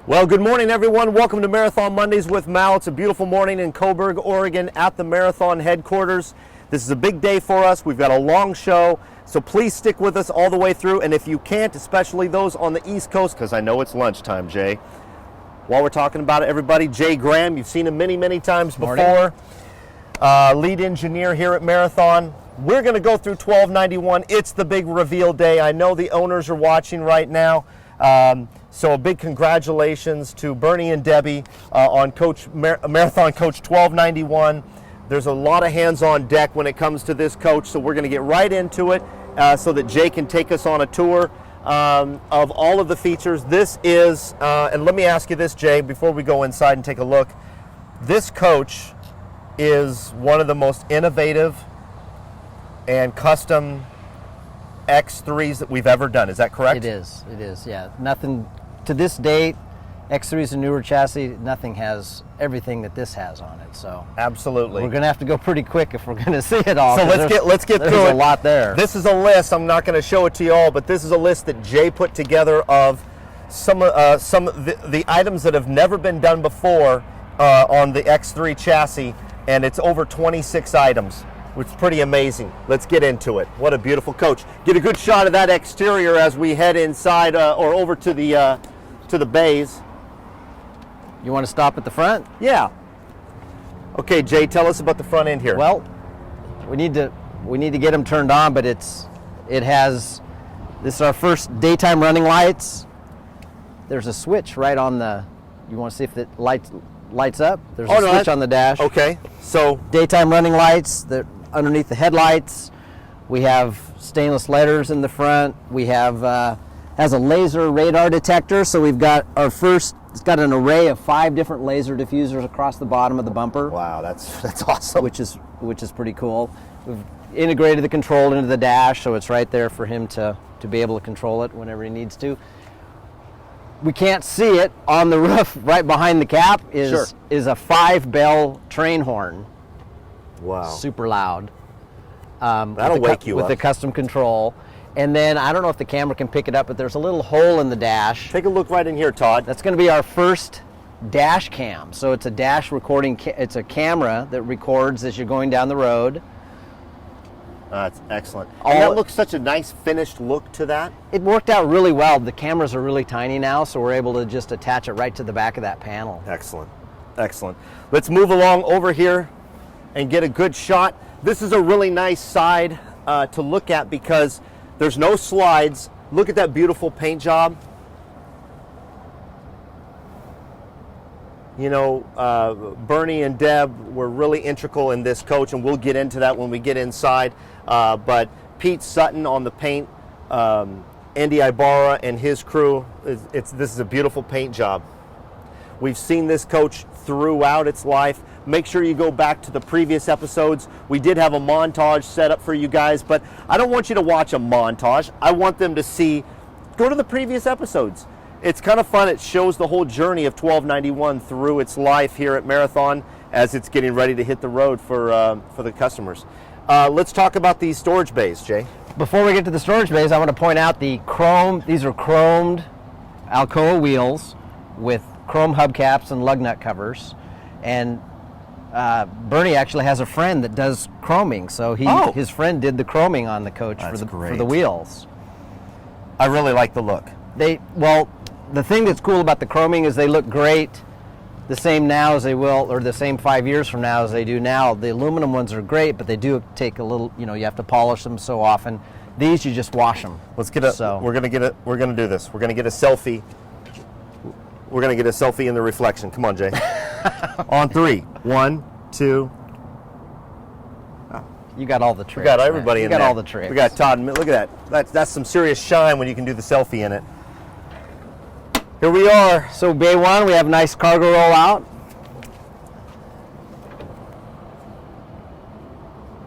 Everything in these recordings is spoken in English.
Well, good morning, everyone. Welcome to Marathon Mondays with Mal. It's a beautiful morning in Coburg, Oregon at the Marathon headquarters. This is a big day for us. We've got a long show, so please stick with us all the way through. And if you can't, especially those on the East Coast, because I know it's lunchtime, Jay. While we're talking about it, everybody, Jay Graham, you've seen him many, many times before. Lead engineer here at Marathon. We're going to go through 1291. It's the big reveal day. I know the owners are watching right now. So a big congratulations to Bernie and Debbie on Marathon Coach 1291. There's a lot of hands on deck when it comes to this coach, so we're going to get right into it so that Jay can take us on a tour of all of the features. This is, and let me ask you this, Jay, before we go inside and take a look. This coach is one of the most innovative and custom X3s that we've ever done. Is that correct? It is, yeah. Nothing, to this date, X3's a newer chassis, nothing has everything that this has on it, so. Absolutely. We're gonna have to go pretty quick if we're gonna see it all. So let's get through it. There's a lot there. This is a list, I'm not gonna show it to you all, but this is a list that Jay put together of some of the items that have never been done before on the X3 chassis, and it's over 26 items. Which is pretty amazing. Let's get into it. What a beautiful coach. Get a good shot of that exterior as we head inside or over to the bays. You want to stop at the front? Yeah. Okay, Jay, tell us about the front end here. Well, we need to get them turned on, but this is our first daytime running lights. There's a switch right on the. You want to see if it lights up? There's a switch on the dash. Okay. So daytime running lights. That underneath the headlights, we have stainless letters in the front. We have has a laser radar detector, so we've got our first. It's got an array of 5 different laser diffusers across the bottom of the bumper. Wow, that's awesome. Which is pretty cool. We've integrated the control into the dash, so it's right there for him to be able to control it whenever he needs to. We can't see it on the roof. Right behind the cap is a 5-bell train horn. Wow. Super loud. That'll wake you up. With the custom control. And then, I don't know if the camera can pick it up, but there's a little hole in the dash. Take a look right in here, Todd. That's going to be our first dash cam. So it's a dash recording, it's a camera that records as you're going down the road. That's excellent. And that looks such a nice finished look to that. It worked out really well. The cameras are really tiny now, so we're able to just attach it right to the back of that panel. Excellent. Excellent. Let's move along over here and get a good shot. This is a really nice side to look at because there's no slides. Look at that beautiful paint job. You know, Bernie and Deb were really integral in this coach, and we'll get into that when we get inside. But Pete Sutton on the paint, Andy Ibarra and his crew, this is a beautiful paint job. We've seen this coach throughout its life. Make sure you go back to the previous episodes. We did have a montage set up for you guys, but I don't want you to watch a montage. I want them to go to the previous episodes. It's kind of fun. It shows the whole journey of 1291 through its life here at Marathon as it's getting ready to hit the road for the customers. Let's talk about these storage bays, Jay. Before we get to the storage bays, I want to point out these are chromed Alcoa wheels with chrome hubcaps and lug nut covers. And Bernie actually has a friend that does chroming, so his friend did the chroming on the coach for the wheels. I really like the look. The thing that's cool about the chroming is they look great the same now as they will, or the same 5 years from now as they do now. The aluminum ones are great, but they do take a little, you have to polish them so often. These, you just wash them. We're gonna do this. We're gonna get a selfie. We're gonna get a selfie in the reflection. Come on, Jay. On 3. 1, 2. You got all the tricks. We got everybody in there. You got all the tricks. We got Todd. Look at that. That's some serious shine when you can do the selfie in it. Here we are. So bay 1, we have a nice cargo roll out.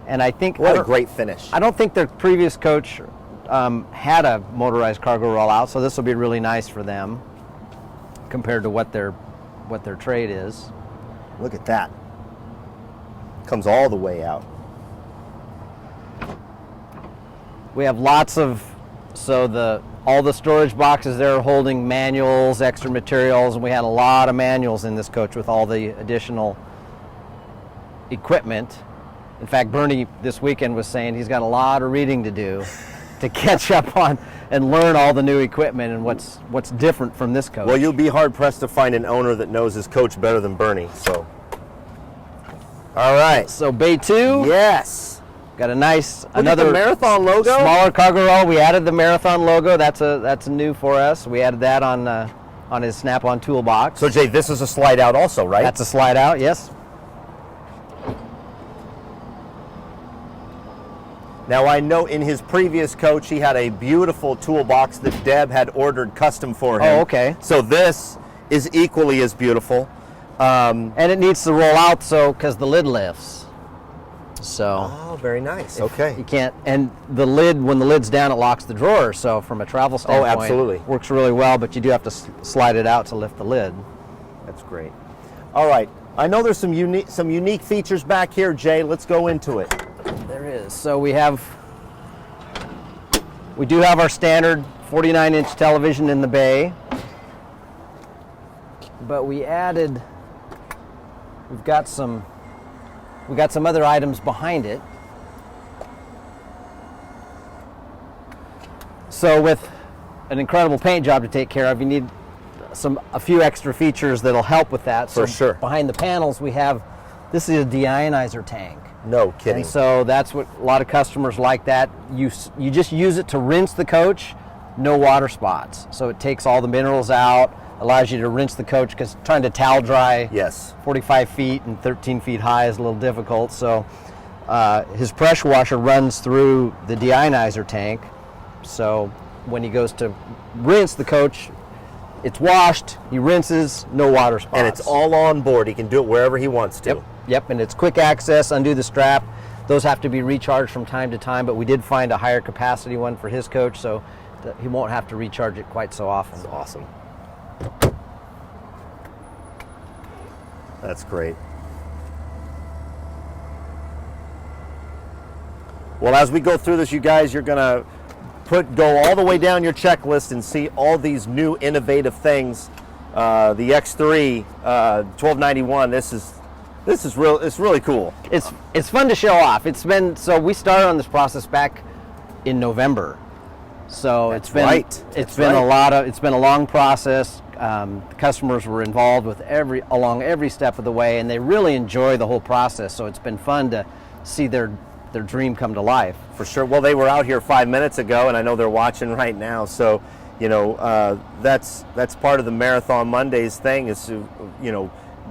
And I think... What a great finish. I don't think their previous coach had a motorized cargo roll out, so this will be really nice for them compared to what their trade is. Look at that. Comes all the way out. We have lots of, so the all the storage boxes there are holding manuals, extra materials, and we had a lot of manuals in this coach with all the additional equipment. In fact, Bernie this weekend was saying he's got a lot of reading to do to catch up on and learn all the new equipment and what's different from this coach. Well, you'll be hard pressed to find an owner that knows his coach better than Bernie. So, all right. So bay 2. Yes. Got a nice Look at the Marathon logo. Smaller cargo roll. We added the Marathon logo. That's new for us. We added that on his Snap-on toolbox. So Jay, this is a slide out also, right? That's a slide out. Yes. Now I know in his previous coach he had a beautiful toolbox that Deb had ordered custom for him. Oh, okay. So this is equally as beautiful. And it needs to roll out because the lid lifts. So. Oh, very nice. Okay. You can't, and the lid, when the lid's down, it locks the drawer. So from a travel standpoint, absolutely. Works really well. But you do have to slide it out to lift the lid. That's great. All right. I know there's some unique features back here, Jay. Let's go into it. There is. So we do have our standard 49-inch television in the bay, but we've got some other items behind it. So with an incredible paint job to take care of, you need a few extra features that'll help with that. For sure. Behind the panels this is a deionizer tank. No kidding. And so that's what a lot of customers like that. You just use it to rinse the coach, no water spots. So it takes all the minerals out, allows you to rinse the coach because trying to towel dry 45 feet and 13 feet high is a little difficult. So his pressure washer runs through the deionizer tank. So when he goes to rinse the coach, it's washed, he rinses, no water spots. And it's all on board. He can do it wherever he wants to. Yep, and it's quick access, undo the strap. Those have to be recharged from time to time, but we did find a higher capacity one for his coach, so he won't have to recharge it quite so often. That's awesome. That's great. Well, as we go through this, you guys, you're going to go all the way down your checklist and see all these new innovative things. The X3 1291. It's really cool. It's fun to show off. We started on this process back in November. So it's been a long process. The customers were involved with along every step of the way, and they really enjoy the whole process. So it's been fun to see their dream come to life. For sure. Well, they were out here 5 minutes ago, and I know they're watching right now. So, that's part of the Marathon Mondays thing is to,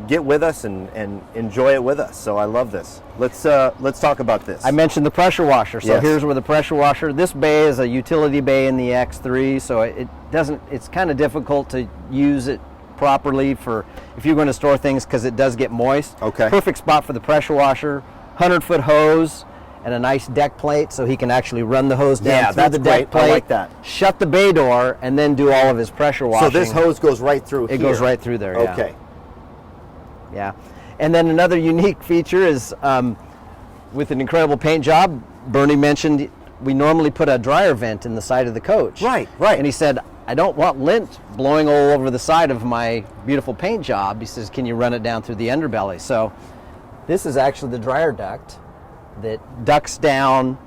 get with us and enjoy it with us. So I love this. Let's talk about this. I mentioned the pressure washer. So yes. Here's where the pressure washer. This bay is a utility bay in the X3, so it's kind of difficult to use it properly for if you're going to store things because it does get moist. Okay. Perfect spot for the pressure washer. 100-foot hose and a nice deck plate so he can actually run the hose down through the deck plate. I like that. Shut the bay door and then do all of his pressure washing. So this hose goes right through here. It goes right through there, yeah. Okay. Yeah. And then another unique feature is with an incredible paint job, Bernie mentioned we normally put a dryer vent in the side of the coach. Right. And he said, I don't want lint blowing all over the side of my beautiful paint job. He says, can you run it down through the underbelly? So this is actually the dryer duct that ducts down,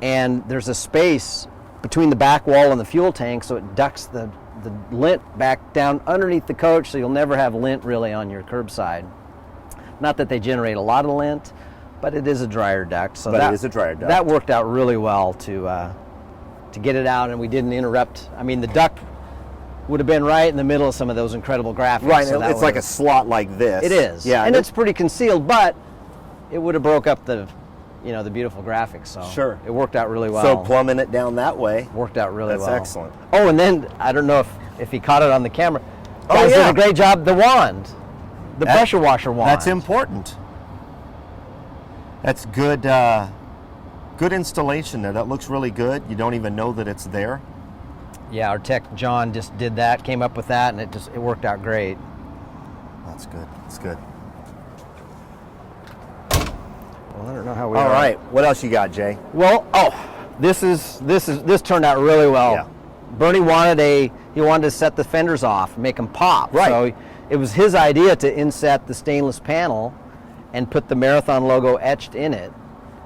and there's a space between the back wall and the fuel tank, so it ducts the lint back down underneath the coach, so you'll never have lint really on your curbside. Not that they generate a lot of lint, but it is a dryer duct. So it is a dryer duct. That worked out really well to get it out, and we didn't interrupt. I mean, the duct would have been right in the middle of some of those incredible graphics. Right, so it's like a slot like this. It is. Yeah, and it's pretty concealed, but it would have broke up the beautiful graphics. So sure, it worked out really well. So plumbing it down that way worked out really well. That's excellent. Oh, and then I don't know if he caught it on the camera. Oh, Guys yeah. did a great job. The wand, the pressure washer wand. That's important. That's good. Good installation there. That looks really good. You don't even know that it's there. Yeah, our tech John just did that, came up with that, and it worked out great. That's good. That's good. Well, I don't know how we. All right. What else you got, Jay? Well, this turned out really well. Yeah. Bernie wanted to set the fenders off, make them pop. Right. So it was his idea to inset the stainless panel and put the Marathon logo etched in it.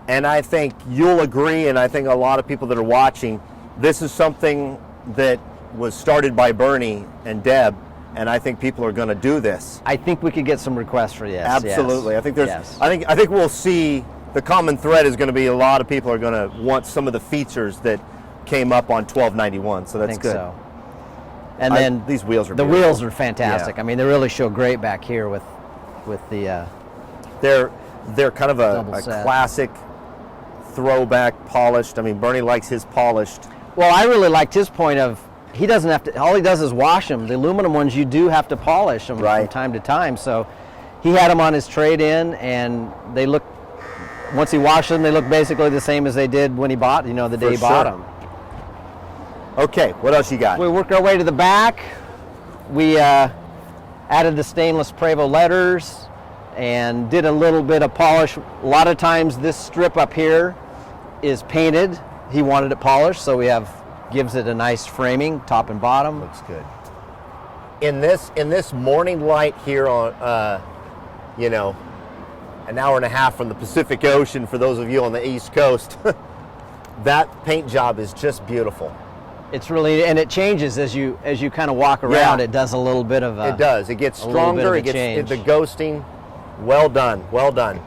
And I think you'll agree, and I think a lot of people that are watching, this is something that was started by Bernie and Deb, and I think people are going to do this. I think we could get some requests for this. Absolutely. Yes. I think there's. Yes. I think we'll see the common thread is going to be a lot of people are going to want some of the features that came up on 1291. So that's I think good. so. And then these wheels are the beautiful. wheels are fantastic. Yeah. I mean, they really show great back here with the. They're kind of a Double set. classic throwback polished. I mean, Bernie likes his polished. Well, I really liked his point of he doesn't have to. All he does is wash them. The aluminum ones you do have to polish them Right. from time to time. So he had them on his trade-in, and they look. Once he washed them, they look basically the same as they did when he bought. The day he bought them. Okay, what else you got? We worked our way to the back. We added the stainless Prevo letters and did a little bit of polish. A lot of times this strip up here is painted. He wanted it polished, so gives it a nice framing, top and bottom. Looks good. In this morning light here on, an hour and a half from the Pacific Ocean for those of you on the East Coast, that paint job is just beautiful. It's really, and it changes as you kind of walk around. Yeah. It does a little bit of It does. It gets a little bit of stronger. a It gets change. the ghosting. Well done. Well done.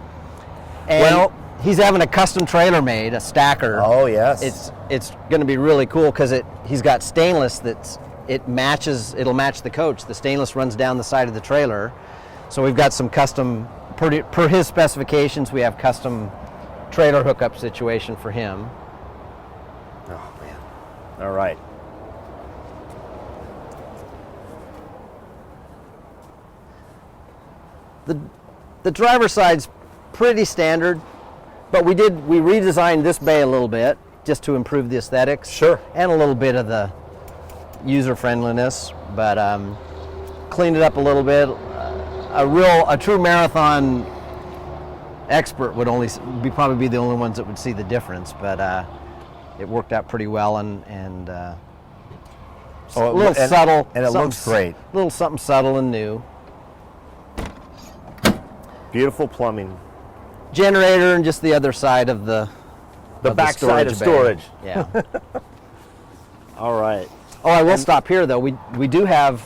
And Well- he's having a custom trailer made, a stacker. Oh yes. It's going to be really cool because he's got stainless it'll match the coach. The stainless runs down the side of the trailer. So we've got some custom, per his specifications, we have custom trailer hookup situation for him. Oh man. All right. The driver's side's pretty standard, but we redesigned this bay a little bit just to improve the aesthetics. Sure. And a little bit of the user friendliness, but cleaned it up a little bit. A true marathon expert would probably be the only ones that would see the difference, but it worked out pretty well and a little subtle. And it looks great. A little something subtle and new. Beautiful plumbing. Generator and just the other side of the back side of bay. storage. Yeah. All right. Oh, I will stop here though. We do have.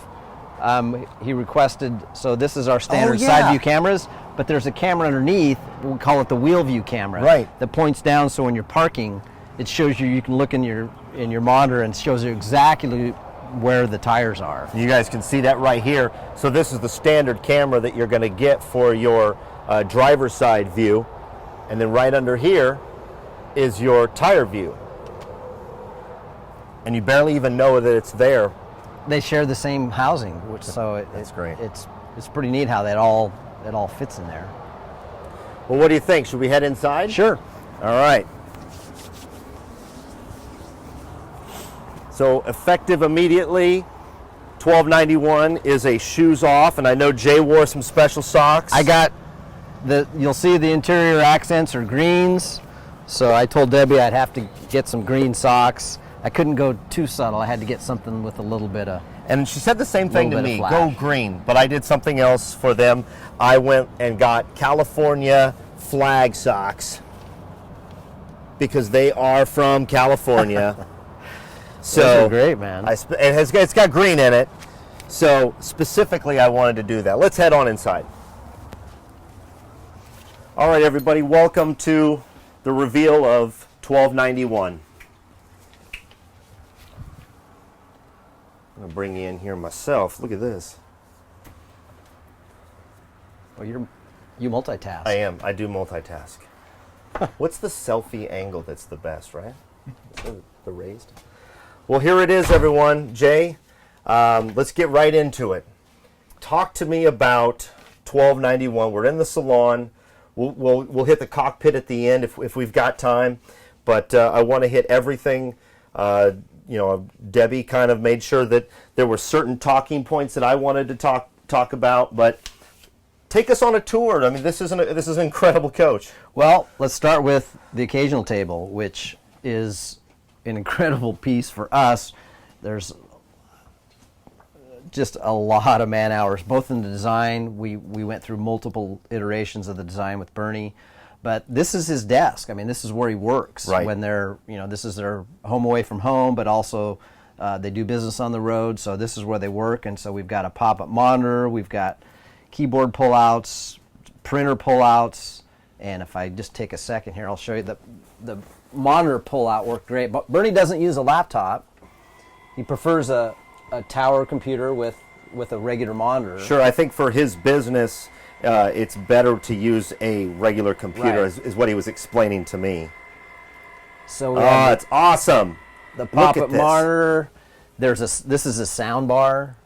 He requested. So this is our standard yeah. side view cameras, but there's a camera underneath. We call it the wheel view camera. Right. That points down, so when you're parking, it shows you. You can look in your monitor and shows you exactly where the tires are. You guys can see that right here. So this is the standard camera that you're going to get for your driver's side view. And then right under here is your tire view. And you barely even know that it's there. They share the same housing, That's great. It's pretty neat how that all fits in there. Well, what do you think? Should we head inside? Sure. All right. So effective immediately, 1291 is a shoes off, and I know Jay wore some special socks. I got you'll see the interior accents are greens, so I told Debbie I'd have to get some green socks. I couldn't go too subtle. I had to get something with a little bit of. And she said the same thing to Little bit me, of go flash. green, but I did something else for them. I went and got California flag socks because they are from California. So Those are great, man. It's got green in it. So specifically I wanted to do that. Let's head on inside. All right, everybody, welcome to the reveal of 1291. I'm gonna bring you in here myself. Look at this. Well, you multitask. I am. I do multitask. What's the selfie angle that's the best, right? The raised? Well, here it is, everyone. Jay, let's get right into it. Talk to me about 1291. We're in the salon. We'll hit the cockpit at the end if we've got time. But I want to hit everything. Debbie kind of made sure that there were certain talking points that I wanted to talk about. But take us on a tour. I mean, this is an incredible coach. Well, let's start with the occasional table, which is an incredible piece for us. There's just a lot of man hours, both in the design. We went through multiple iterations of the design with Bernie, but this is his desk. I mean, this is where he works when they're, this is their home away from home, but also they do business on the road, so this is where they work. And so we've got a pop-up monitor, we've got keyboard pullouts, printer pullouts, and if I just take a second here, I'll show you the monitor pullout worked great. But Bernie doesn't use a laptop. He prefers a tower computer with a regular monitor. Sure, I think for his business, it's better to use a regular computer, is what he was explaining to me. So it's awesome. The pop-up monitor. This is a sound bar,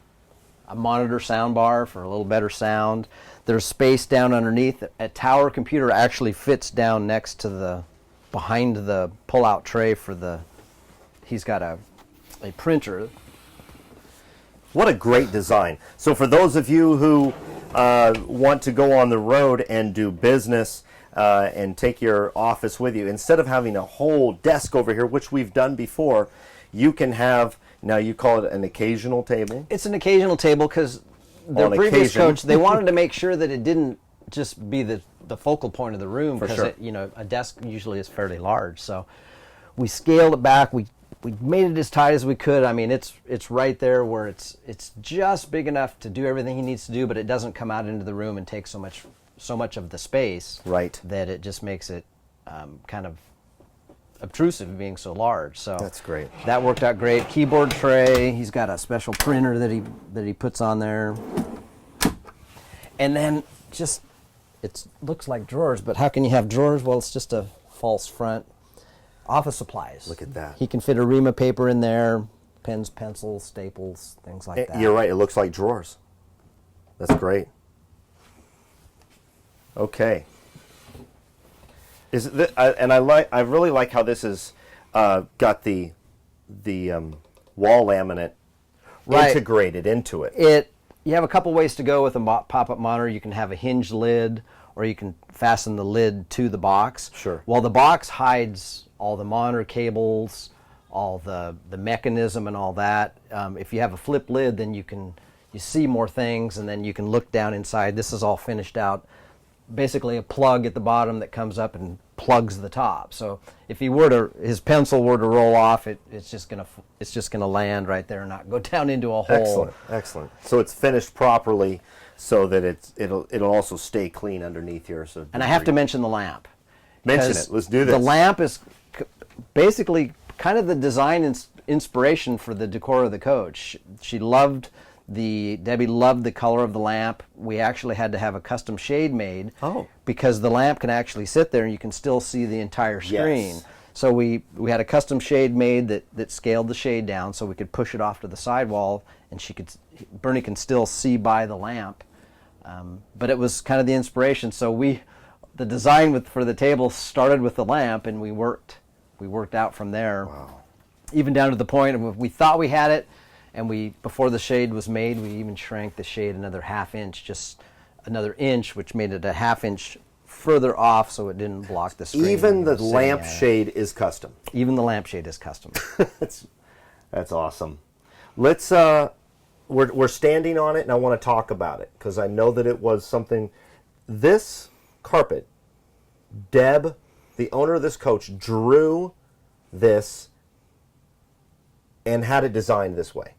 a monitor sound bar for a little better sound. There's space down underneath. A tower computer actually fits down next to behind the pull-out tray for he's got a printer. What a great design. So for those of you who want to go on the road and do business and take your office with you, instead of having a whole desk over here, which we've done before, you can have, now you call it an occasional table? It's an occasional table because their previous coach, they wanted to make sure that it didn't just be the focal point of the room, because a desk usually is fairly large. So we scaled it back. We made it as tight as we could. I mean, it's right there where it's just big enough to do everything he needs to do, but it doesn't come out into the room and take so much of the space, right, that it just makes it kind of obtrusive being so large. So that's great. That worked out great. Keyboard tray. He's got a special printer that he puts on there, and then it looks like drawers, but how can you have drawers? Well, it's just a false front. Office supplies. Look at that. He can fit a ream of paper in there, pens, pencils, staples, things like that. You're right. It looks like drawers. That's great. Okay. I really like how this is got the wall laminate integrated into it. You have a couple ways to go with a pop-up monitor. You can have a hinged lid, or you can fasten the lid to the box. Sure. Well, the box hides all the monitor cables, all the mechanism and all that. If you have a flip lid, then you see more things, and then you can look down inside. This is all finished out. Basically a plug at the bottom that comes up and plugs the top. So if his pencil were to roll off, it's just gonna land right there and not go down into a hole. Excellent. So it's finished properly, so that it'll also stay clean underneath here. So and I have to mention the lamp. Mention it. Let's do this. The lamp is basically kind of the design inspiration for the decor of the coach. Debbie loved the color of the lamp. We actually had to have a custom shade made because the lamp can actually sit there and you can still see the entire screen. Yes. So we had a custom shade made that scaled the shade down so we could push it off to the sidewall, and Bernie can still see by the lamp. But it was kind of the inspiration. So the design for the table started with the lamp, and we worked out from there. Wow. Even down to the point of we thought we had it, and before the shade was made, we even shrank the shade another half inch, just another inch, which made it a half inch further off so it didn't block the screen. Even the lamp shade is custom. Even the lamp shade is custom. That's awesome. Let's we're standing on it, and I want to talk about it because I know that it was something. This carpet, Deb, the owner of this coach, drew this and had it designed this way.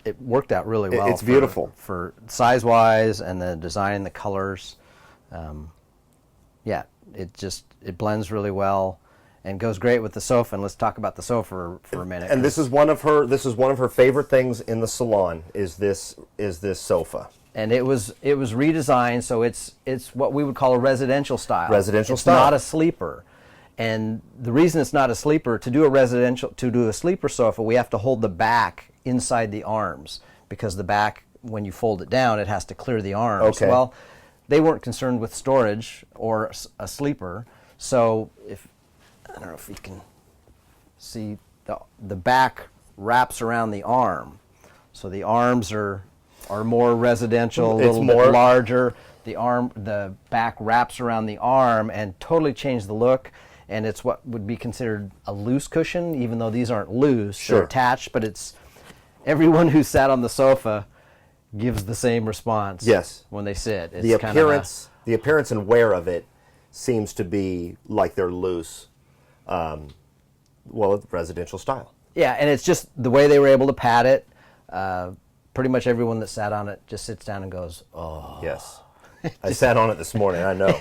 It worked out really well. It's beautiful for size-wise and the design and the colors. It blends really well and goes great with the sofa. And let's talk about the sofa for a minute. And this is one of her favorite things in the salon is this sofa. And it was redesigned, so it's what we would call a residential style. It's not a sleeper. And the reason it's not a sleeper, to do a sleeper sofa, we have to hold the back inside the arms, because the back, when you fold it down, it has to clear the arms. Okay. Well, they weren't concerned with storage or a sleeper, so I don't know if you can see, the back wraps around the arm, so the arms are more residential, a little bit larger. The back wraps around the arm and totally changed the look. and it's what would be considered a loose cushion, even though these aren't loose. Sure. They're attached, but it's everyone who sat on the sofa gives the same response. Yes. When they sit. It's The appearance and wear of it seems to be like they're loose, residential style. Yeah, and it's just the way they were able to pad it. Pretty much everyone that sat on it just sits down and goes, oh. Yes. I sat on it this morning, I know.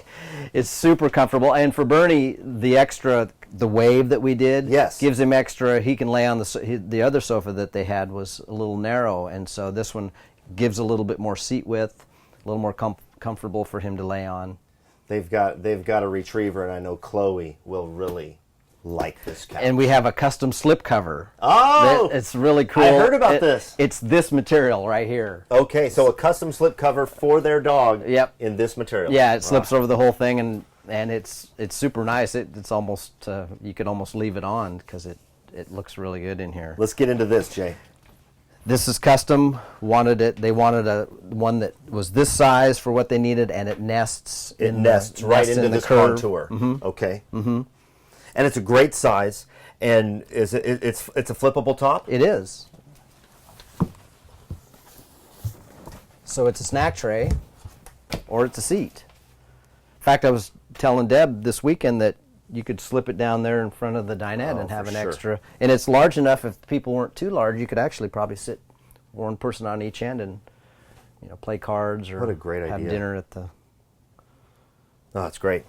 It's super comfortable. And for Bernie, the wave that we did gives him extra. He can lay on the other sofa that they had was a little narrow, and so this one gives a little bit more seat width, a little more comfortable for him to lay on. They've got a retriever, and I know Chloe will really like this couch. And we have a custom slip cover. Oh! It's really cool. I heard about this. It's this material right here. Okay, so a custom slip cover for their dog in this material. Yeah, it slips over the whole thing, and it's super nice. It's almost, you could almost leave it on because it looks really good in here. Let's get into this, Jay. This is custom. They wanted one that was this size for what they needed, and it nests. It nests right into this contour. Mm-hmm. Okay. Mm-hmm. And it's a great size. And it's a flippable top? It is. So it's a snack tray, or it's a seat. In fact, I was telling Deb this weekend that you could slip it down there in front of the dinette and have an extra. And it's large enough. If people weren't too large, you could actually probably sit one person on each end and play cards or what a great have idea. dinner at the. Oh, that's great.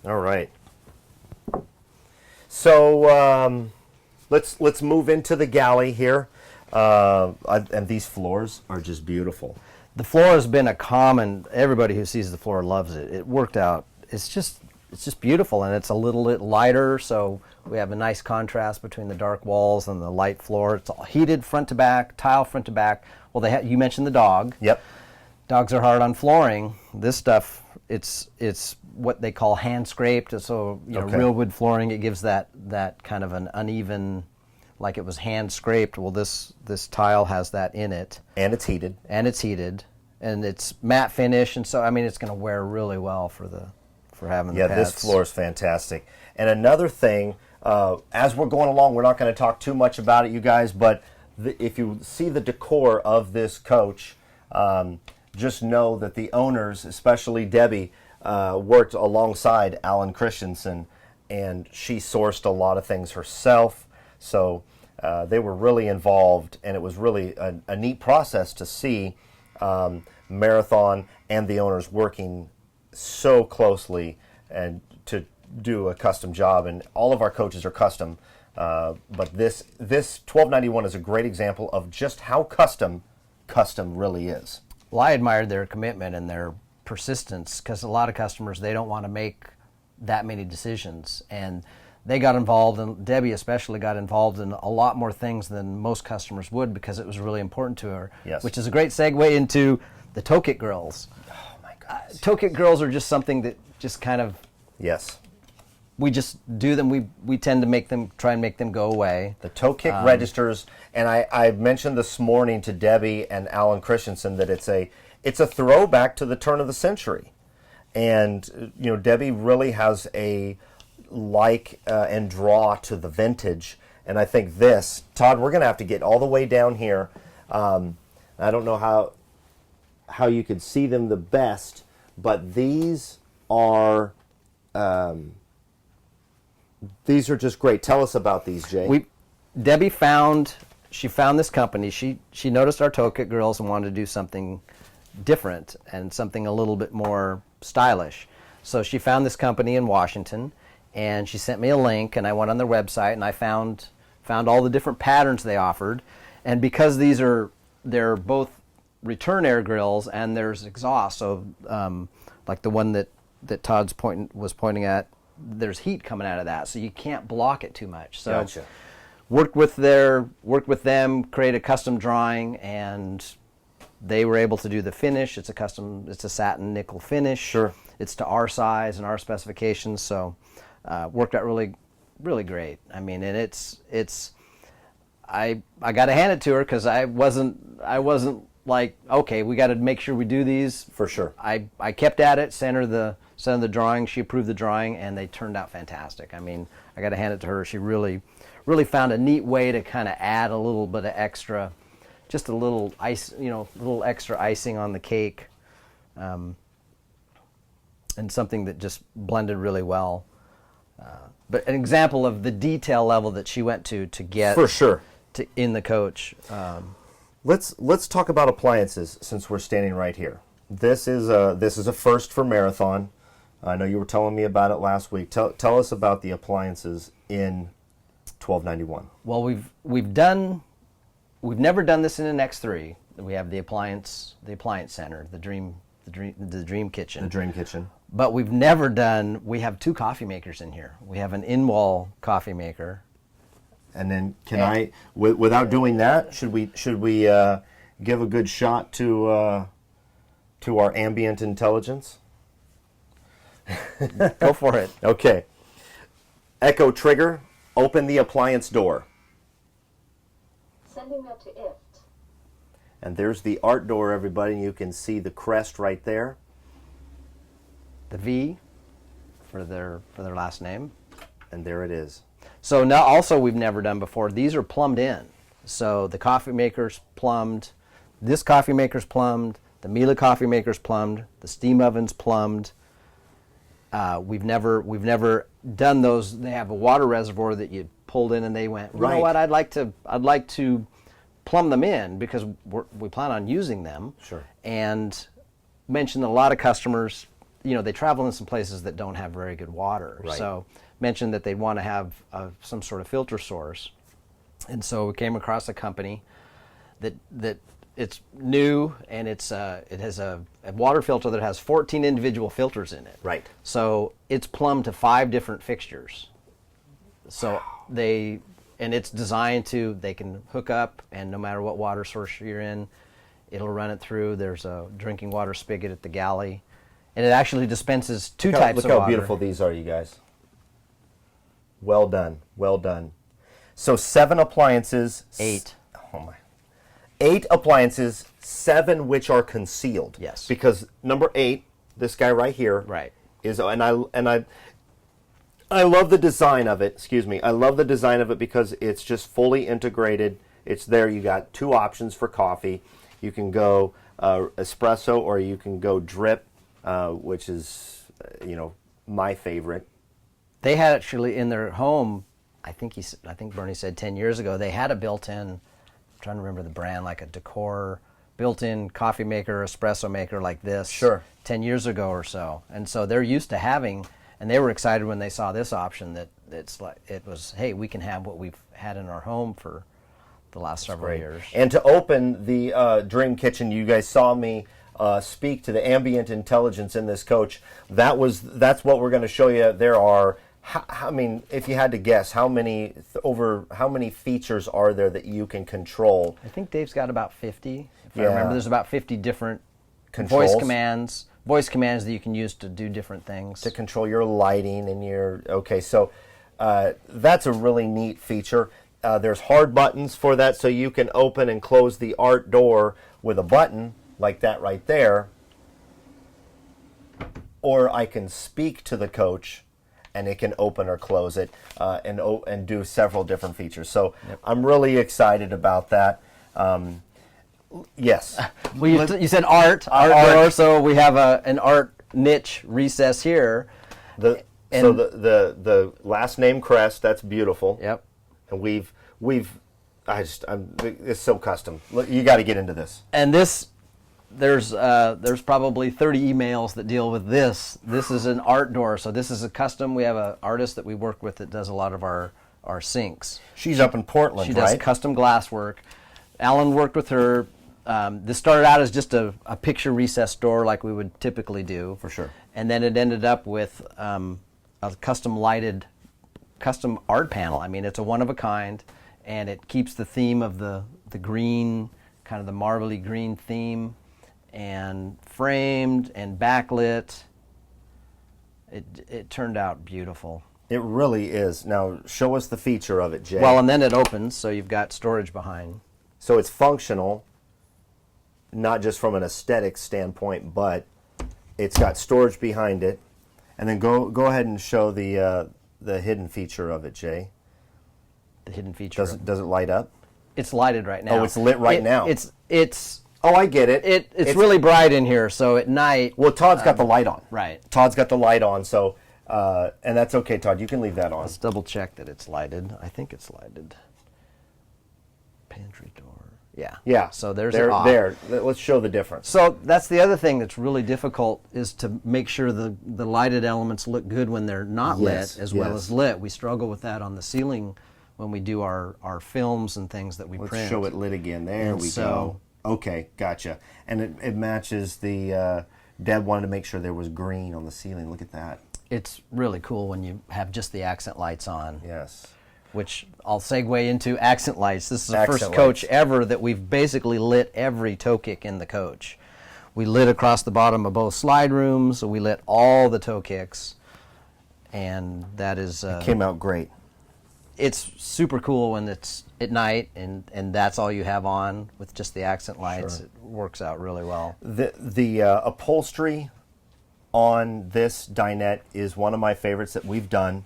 All right. So let's move into the galley here, and these floors are just beautiful. The floor has been everybody who sees the floor loves it. It worked out. It's just beautiful, and it's a little bit lighter, so we have a nice contrast between the dark walls and the light floor. It's all heated front to back, tile front to back. Well, you mentioned the dog. Yep. Dogs are hard on flooring. This stuff, it's what they call hand scraped. So real wood flooring. It gives that kind of an uneven, like it was hand scraped. Well, this tile has that in it. And it's heated. And it's matte finish, and so it's going to wear really well for having the pets. This floor is fantastic. And another thing, as we're going along, we're not going to talk too much about it, you guys, but if you see the decor of this coach, just know that the owners, especially Debbie, worked alongside Alan Christensen, and she sourced a lot of things herself. So they were really involved, and it was really a neat process to see Marathon and the owners working so closely and to do a custom job. And all of our coaches are custom, but this 1291 is a great example of just how custom really is. Well, I admired their commitment and their persistence, because a lot of customers, they don't want to make that many decisions, and they got involved, and Debbie especially got involved in a lot more things than most customers would, because it was really important to her. Yes. Which is a great segue into the toe kit grills. Oh my goodness. Toe kit grills are just something that just kind of, yes, we just do them. We tend to try and make them go away. The toe kick registers, and I mentioned this morning to Debbie and Alan Christensen that it's a throwback to the turn of the century, and Debbie really has a and draw to the vintage, and I think this, Todd, we're going to have to get all the way down here. I don't know how you could see them the best, but these are just great. Tell us about these, Jay. Debbie found this company. She noticed our toe kit grills and wanted to do something different and something a little bit more stylish. So she found this company in Washington, and she sent me a link, and I went on their website, and I found all the different patterns they offered. And because they're both return air grills and there's exhaust, so like the one that Todd's was pointing at, there's heat coming out of that, so you can't block it too much. So gotcha. Worked with them, create a custom drawing, and they were able to do the finish. It's a satin nickel finish. Sure. It's to our size and our specifications, so worked out really, really great. And I got to hand it to her, because I wasn't like, okay, we got to make sure we do these. For sure. I kept at it, sent her the drawing. She approved the drawing, and they turned out fantastic. I mean, I got to hand it to her. She really found a neat way to kind of add a little bit of extra, just a little ice, little extra icing on the cake, and something that just blended really well. But an example of the detail level that she went to get For sure. in the coach. Let's talk about appliances since we're standing right here. This is a first for Marathon. I know you were telling me about it last week. Tell us about the appliances in 1291. Well, we've never done this in an X3. We have the appliance center, the dream kitchen. The dream kitchen. But we have 2 coffee makers in here. We have an in-wall coffee maker. And then without doing that, should we give a good shot to our ambient intelligence? Go for it. Okay. Echo trigger, open the appliance door. Sending that to IFT. And there's the art door, everybody. You can see the crest right there. The V for their last name. And there it is. So now also we've never done before. These are plumbed in. So the coffee maker's plumbed. This coffee maker's plumbed. The Miele coffee maker's plumbed. The steam oven's plumbed. We've never done those. They have a water reservoir that you pulled in, and they went, you know what? I'd like to plumb them in because we plan on using them. Sure. And mentioned a lot of customers, they travel in some places that don't have very good water. Right. So mentioned that they want to have some sort of filter source. And so we came across a company that it's new, and it has a water filter that has 14 individual filters in it. Right. So it's plumbed to 5 different fixtures. So it's designed they can hook up, and no matter what water source you're in, it'll run it through. There's a drinking water spigot at the Galley, and it actually dispenses 2 types of water. Look how beautiful these are, you guys. Well done. Well done. So 7 appliances. 8. Oh my. 8 appliances, 7 which are concealed. Yes. Because number 8, this guy right here, Right. is, and I love the design of it. Excuse me. I love the design of it because it's just fully integrated. It's there. You got 2 options for coffee. You can go espresso, or you can go drip, which is my favorite. They had actually in their home, I think Bernie said 10 years ago, they had a built-in, I'm trying to remember the brand, like a Decor built-in coffee maker, espresso maker like this. Sure. 10 years ago or so. And so they're used to having, and they were excited when they saw this option that it was, hey, we can have what we've had in our home for the last several years. And to open the Dream Kitchen, you guys saw me speak to the ambient intelligence in this coach. That's what we're going to show you. There are, if you had to guess, how many features are there that you can control? I think Dave's got about 50. If Yeah. I remember, there's about 50 different Controls. voice commands that you can use to do different things. To control your lighting and so that's a really neat feature. There's hard buttons for that, so you can open and close the art door with a button like that right there. Or I can speak to the coach, and it can open or close it, and do several different features. So I'm really excited about that. Yes. Well, you said art door, so we have an art niche recess here. The last name crest, that's beautiful. Yep. And it's so custom. Look, you got to get into this. And there's probably 30 emails that deal with this. This is an art door, so this is a custom. We have an artist that we work with that does a lot of our sinks. She's up in Portland, She does custom glass work. Alan worked with her. This started out as just a picture recess door like we would typically do. For sure. And then it ended up with a custom art panel. I mean, it's a one-of-a-kind, and it keeps the theme of the green, kind of the marbly green theme, and framed and backlit. It turned out beautiful. It really is. Now, show us the feature of it, Jay. Well, and then it opens, so you've got storage behind. So it's functional. not just from an aesthetic standpoint, but it's got storage behind it. And then go ahead and show the hidden feature of it, Jay. The hidden feature. Does it light up? It's lighted right now. Oh, it's lit right now. It's. Oh, I get it. It's really bright in here, so at night. Well, Todd's got the light on. Right. Todd's got the light on, so and that's okay, Todd. You can leave that on. Let's double check that it's lighted. I think it's lighted. Pantry door. Yeah. Yeah. So there's there. an off. There. Let's show the difference. So that's the other thing that's really difficult is to make sure the lighted elements look good when they're not Yes, lit as well yes. as lit. We struggle with that on the ceiling when we do our films and things that we Let's print. show it lit again. There And we so- go. Okay, gotcha. And it matches the. Deb wanted to make sure there was green on the ceiling. Look at that. It's really cool when you have just the accent lights on. Yes. Which I'll segue into accent lights. This is the Accent first coach lights. ever that we've basically lit every toe kick in the coach. We lit across the bottom of both slide rooms, so we lit all the toe kicks, and that is Came out great. it's super cool when it's at night and that's all you have on with just the accent lights. Sure. It works out really well. The upholstery on this dinette is one of my favorites that we've done.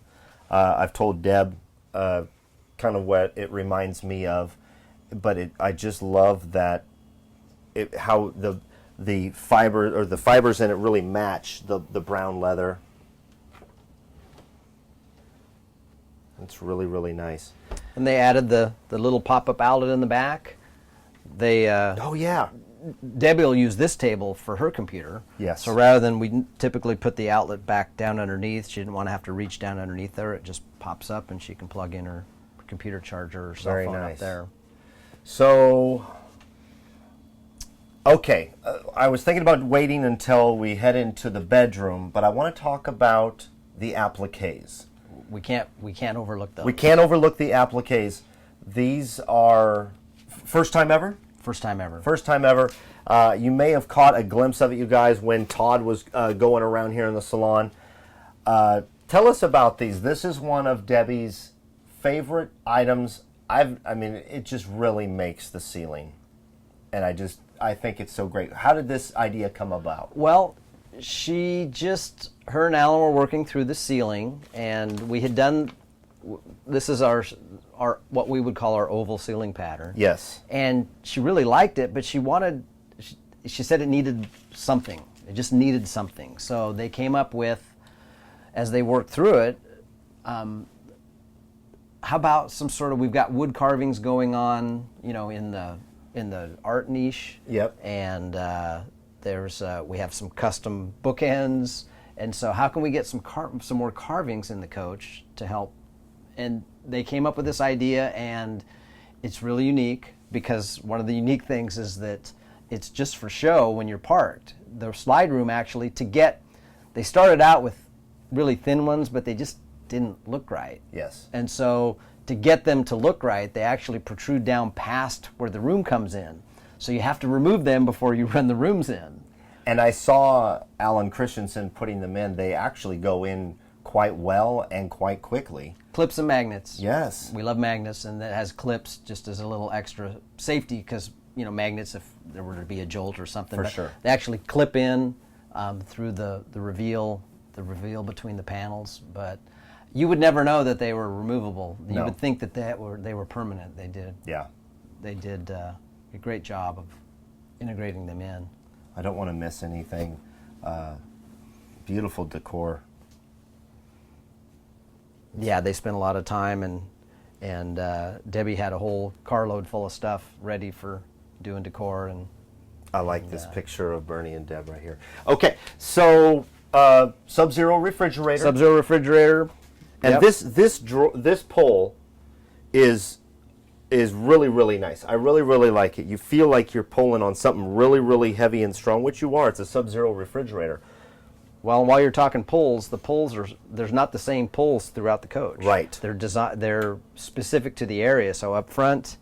I've told Deb kind of what it reminds me of, but I just love that how the fiber or the fibers in it really match the brown leather. It's really, really nice. And they added the little pop-up outlet in the back. They Oh yeah. Debbie will use this table for her computer. Yes. So rather than we typically put the outlet back down underneath, she didn't want to have to reach down underneath there. It just pops up and she can plug in her computer charger or cell Very phone nice. up there. So, okay, I was thinking about waiting until we head into the bedroom, but I want to talk about the appliques. We can't overlook those. We can't overlook the appliques. These are first time ever? First time ever. First time ever. You may have caught a glimpse of it, you guys, when Todd was going around here in the salon. Tell us about these. This is one of Debbie's favorite items. I mean, it just really makes the ceiling, and I think it's so great. How did this idea come about? Well, her and Alan were working through the ceiling, and we had done, this is our what we would call our oval ceiling pattern. Yes. And she really liked it, but she said it needed something. It just needed something. So they came up with, as they worked through it, how about some sort of, we've got wood carvings going on, in the art niche. Yep. And we have some custom bookends. And so how can we get some more carvings in the coach to help? And they came up with this idea, and it's really unique because one of the unique things is that it's just for show when you're parked. The slide room actually, they started out with really thin ones, but they just didn't look right. Yes. And so to get them to look right, they actually protrude down past where the room comes in. So you have to remove them before you run the rooms in. And I saw Alan Christensen putting them in. They actually go in quite well and quite quickly. Clips and magnets. Yes. We love magnets, and that has clips just as a little extra safety because, magnets, if there were to be a jolt or something. For but sure. They actually clip in through the reveal between the panels, but you would never know that they were removable. You No. would think that they were permanent. They did. Yeah. They did a great job of integrating them in. I don't want to miss anything. Beautiful decor. Yeah, they spent a lot of time, and Debbie had a whole carload full of stuff ready for doing decor. And I like this picture of Bernie and Deb right here. Okay, so Sub-Zero refrigerator. Sub-Zero refrigerator. And Yep. this pole is really, really nice. I really, really like it. You feel like you're pulling on something really, really heavy and strong, which you are. It's a Sub-Zero refrigerator. Well, while you're talking pulls, there's not the same pulls throughout the coach. Right. They're specific to the area. So up front,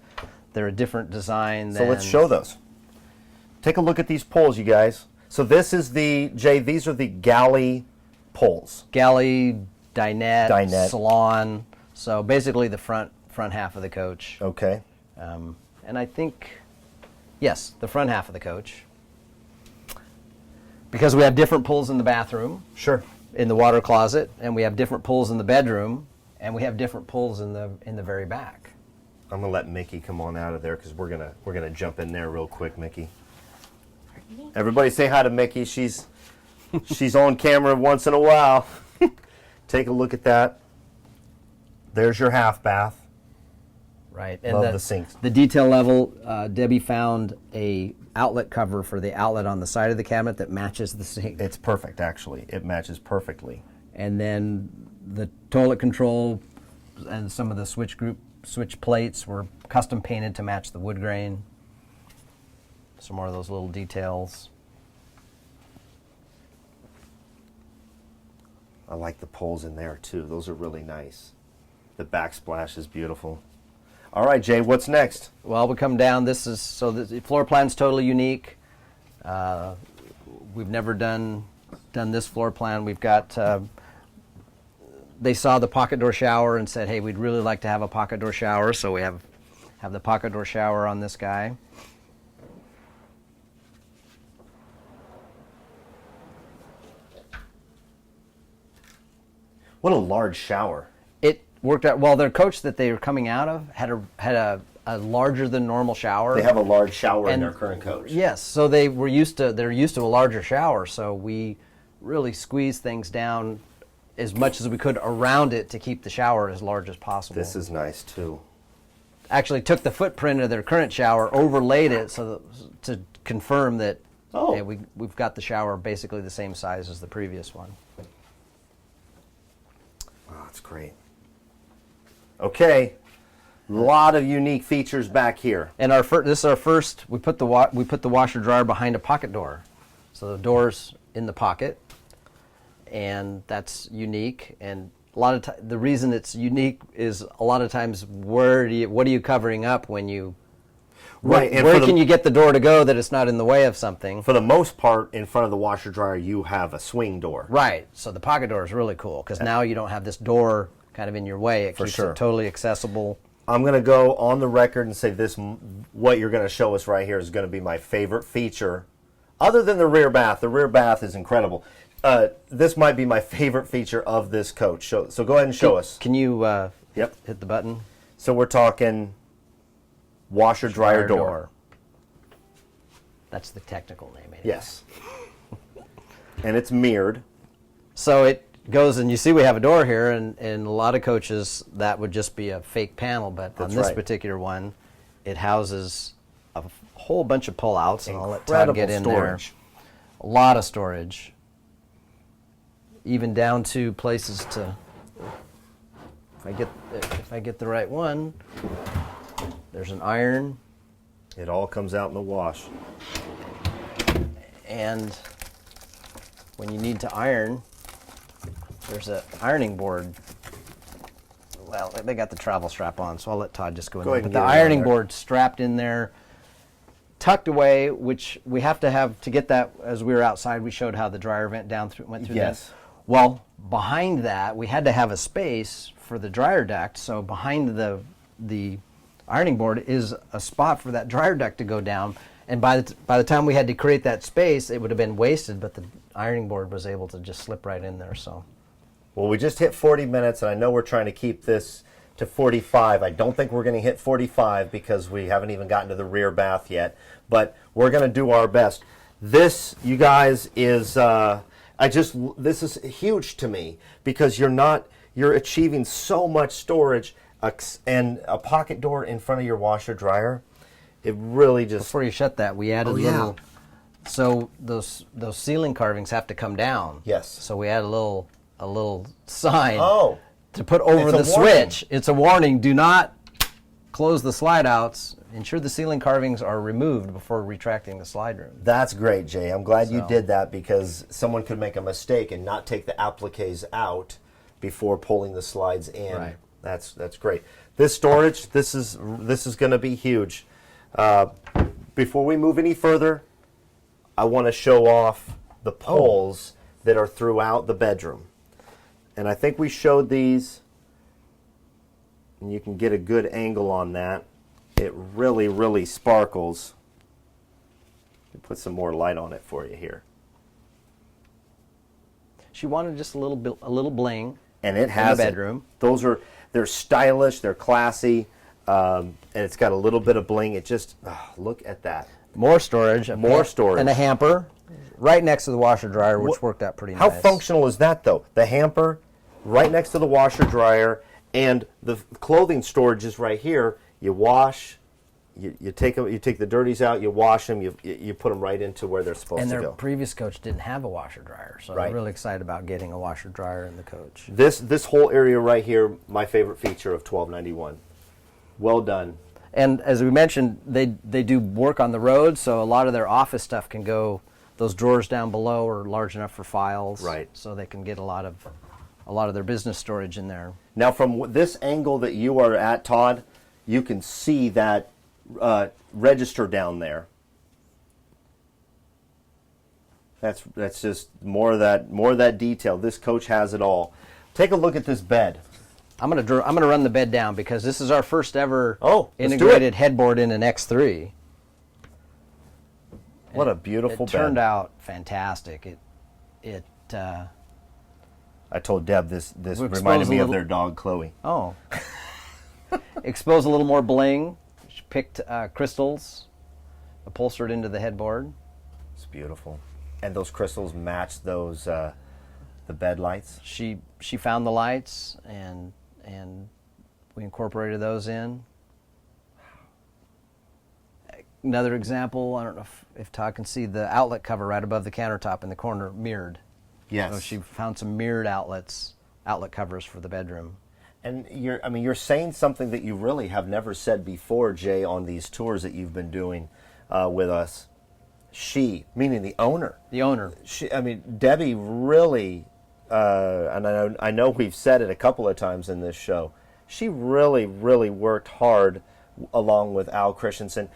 they're a different design. So let's show those. Take a look at these poles, you guys. So this is these are the Galley poles. Galley, dinette, salon. So basically the front half of the coach. Okay. And I think Yes, the front half of the coach. Because we have different pulls in the bathroom, Sure. in the water closet, and we have different pulls in the bedroom, and we have different pulls in the very back. I'm gonna let Mickey come on out of there because we're gonna jump in there real quick, Mickey. Everybody say hi to Mickey. She's on camera once in a while. Take a look at that. There's your half bath. Right. Love the sinks. The detail level, Debbie found a outlet cover for the outlet on the side of the cabinet that matches the sink. It's perfect, actually. It matches perfectly. And then the toilet control and some of the switch plates were custom painted to match the wood grain. Some more of those little details. I like the poles in there too. Those are really nice. The backsplash is beautiful. All right, Jay, what's next? Well, we come down. The floor plan's totally unique. We've never done this floor plan. We've got. They saw the pocket door shower and said, "Hey, we'd really like to have a pocket door shower." So we have the pocket door shower on this guy. What a large shower. It worked out well. Their coach that they were coming out of had a larger than normal shower. They have a large shower in And- their current coach. Yes, so they're used to a larger shower. So we really squeezed things down as much as we could around it to keep the shower as large as possible. This is nice too. Actually took the footprint of their current shower, overlaid it to confirm that Oh. hey, we've got the shower basically the same size as the previous one. Oh, that's great. Okay, a lot of unique features back here. And this is our first. We put the washer dryer behind a pocket door, so the door's in the pocket, and that's unique. And a lot of the reason it's unique is a lot of times what are you covering up when you Right, and where for can you get the door to go that it's not in the way of something? For the most part, in front of the washer dryer, you have a swing door. Right. So the pocket door is really cool because now you don't have this door kind of in your way. It For keeps sure. it totally accessible. I'm going to go on the record and say this, what you're going to show us right here is going to be my favorite feature. Other than the rear bath is incredible. This might be my favorite feature of this coach. So go ahead and show us. Can you Yep. hit the button? So we're talking washer dryer door. That's the technical name. Anyway. Yes. And it's mirrored. So it goes, and you see we have a door here, and a lot of coaches, that would just be a fake panel, but That's on this right. particular one, it houses a whole bunch of pull-outs, and I'll let Incredible Todd get in storage. there. A lot of storage. Even down to places to, if I get the right one, there's an iron, It all comes out in the wash. and when you need to iron, there's an ironing board. Well, they got the travel strap on, so I'll let Todd just go in Go there. ahead But and the get it on ironing there. board strapped in there, tucked away, which we have to get that. As we were outside, we showed how the dryer vent went through Yes. that. Well, behind that, we had to have a space for the dryer duct. So behind the ironing board is a spot for that dryer duct to go down. And by the time we had to create that space, it would have been wasted. But the ironing board was able to just slip right in there. So. Well, we just hit 40 minutes, and I know we're trying to keep this to 45. I don't think we're going to hit 45 because we haven't even gotten to the rear bath yet, but we're going to do our best. This, you guys, is this is huge to me because you're achieving so much storage and a pocket door in front of your washer dryer. It really just Before you shut that, we added little. So those ceiling carvings have to come down. Yes. So we added a little sign to put over It's the a warning. switch. It's a warning. Do not close the slide outs. Ensure the ceiling carvings are removed before retracting the slide room. That's great, Jay. I'm glad you So- did that because someone could make a mistake and not take the appliques out before pulling the slides in. Right. That's great. This storage, this is going to be huge. Before we move any further, I want to show off the poles that are throughout the bedroom. And I think we showed these, and you can get a good angle on that. It really, really sparkles. Put some more light on it for you here. She wanted just a little bling. And it has in the bedroom. They're stylish, they're classy, and it's got a little bit of bling. It just look at that. More storage. Storage. And a hamper right next to the washer dryer, which worked out pretty nice. How functional is that, though? The hamper right next to the washer dryer, and the clothing storage is right here. You wash, you take the dirties out, you wash them, you put them right into where they're supposed to go. And their previous coach didn't have a washer dryer, so I'm really excited about getting a washer dryer in the coach. This whole area right here, my favorite feature of 1291. Well done. And as we mentioned, they do work on the road, so a lot of their office stuff can go. Those drawers down below are large enough for files, right? So they can get a lot of their business storage in there. Now, from this angle that you are at, Todd, you can see that register down there. That's just more of that detail. This coach has it all. Take a look at this bed. I'm gonna run the bed down because this is our first ever integrated headboard in an X3. What a beautiful bed. It turned out fantastic. I told Deb this reminded me of their dog, Chloe. Oh. Expose a little more bling. She picked crystals, upholstered into the headboard. It's beautiful. And those crystals match those the bed lights. She found the lights and we incorporated those in. Another example, I don't know if Todd can see the outlet cover right above the countertop in the corner, mirrored. Yes. So she found some mirrored outlet covers for the bedroom. And you're saying something that you really have never said before, Jay, on these tours that you've been doing with us. She, meaning the owner. The owner. Debbie really, and I know we've said it a couple of times in this show, she really, really worked hard along with Al Christensen.